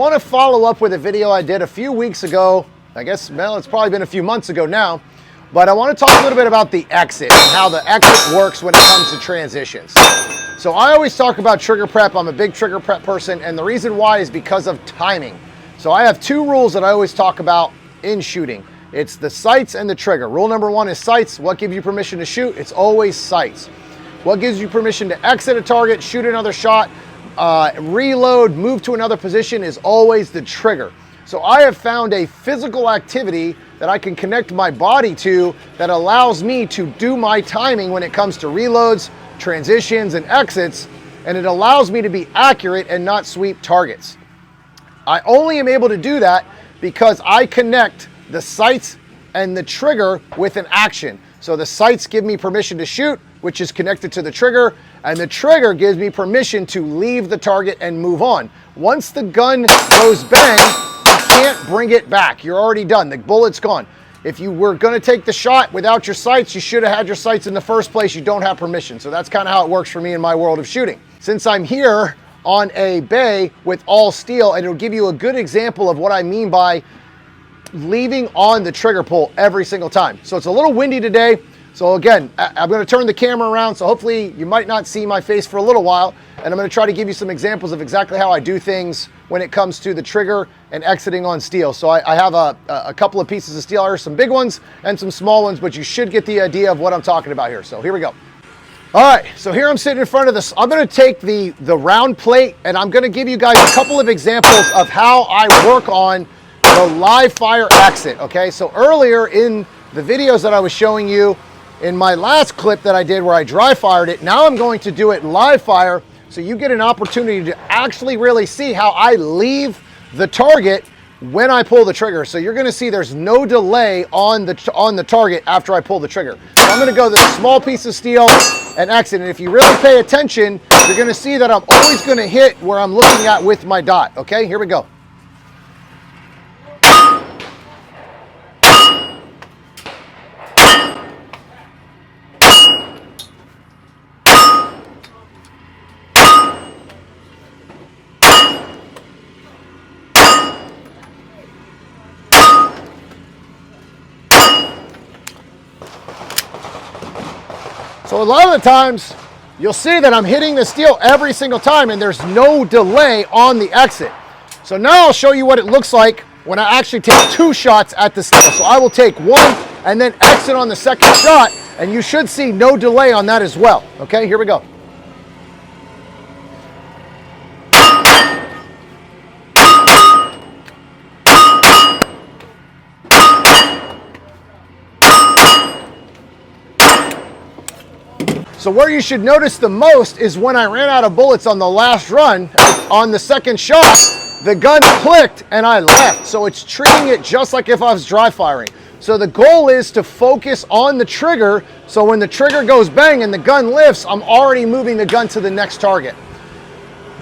I want to follow up with a video I did a few weeks ago. I guess, well, it's probably been a few months ago now, but I want to talk a little bit about the exit and how the exit works when it comes to transitions. So I always talk about trigger prep. I'm a big trigger prep person, and the reason why is because of timing. So I have two rules that I always talk about in shooting. It's the sights and the trigger. Rule number one is sights. What gives you permission to shoot? It's always sights. What gives you permission to exit a target, shoot another shot, reload, move to another position is always the trigger. So I have found a physical activity that I can connect my body to that allows me to do my timing when it comes to reloads, transitions, and exits, and it allows me to be accurate and not sweep targets. I only am able to do that because I connect the sights and the trigger with an action. So the sights give me permission to shoot, which is connected to the trigger, and the trigger gives me permission to leave the target and move on. Once the gun goes bang, you can't bring it back. You're already done. The bullet's gone. If you were going to take the shot without your sights, you should have had your sights in the first place. You don't have permission. So that's kind of how it works for me in my world of shooting. Since I'm here on a bay with all steel, and it'll give you a good example of what I mean by leaving on the trigger pull every single time. So it's a little windy today. So again, I'm going to turn the camera around, so hopefully you might not see my face for a little while, and I'm going to try to give you some examples of exactly how I do things when it comes to the trigger and exiting on steel. So I have a couple of pieces of steel here, some big ones and some small ones, but you should get the idea of what I'm talking about here. So here we go. All right, so here I'm sitting in front of this. I'm going to take the round plate, and I'm going to give you guys a couple of examples of how I work on the live fire exit, okay? So earlier in the videos that I was showing you, in my last clip that I did where I dry fired it, now I'm going to do it live fire so you get an opportunity to actually really see how I leave the target when I pull the trigger. So you're gonna see there's no delay on the target after I pull the trigger. So I'm gonna go this small piece of steel and exit, and if you really pay attention, you're gonna see that I'm always gonna hit where I'm looking at with my dot, okay? Here we go. So a lot of the times, you'll see that I'm hitting the steel every single time and there's no delay on the exit. So now I'll show you what it looks like when I actually take two shots at the steel. So I will take one and then exit on the second shot, and you should see no delay on that as well. Okay, here we go. So where you should notice the most is when I ran out of bullets on the last run, on the second shot, the gun clicked and I left. So it's treating it just like if I was dry firing. So the goal is to focus on the trigger, so when the trigger goes bang and the gun lifts, I'm already moving the gun to the next target.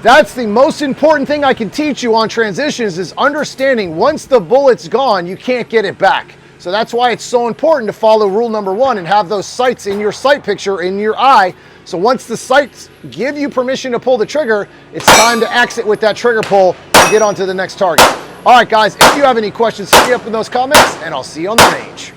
That's the most important thing I can teach you on transitions, is understanding once the bullet's gone, you can't get it back. So that's why it's so important to follow rule number one and have those sights in your sight picture, in your eye. So once the sights give you permission to pull the trigger, it's time to exit with that trigger pull and get on to the next target. All right, guys, if you have any questions, hit me up in those comments, and I'll see you on the range.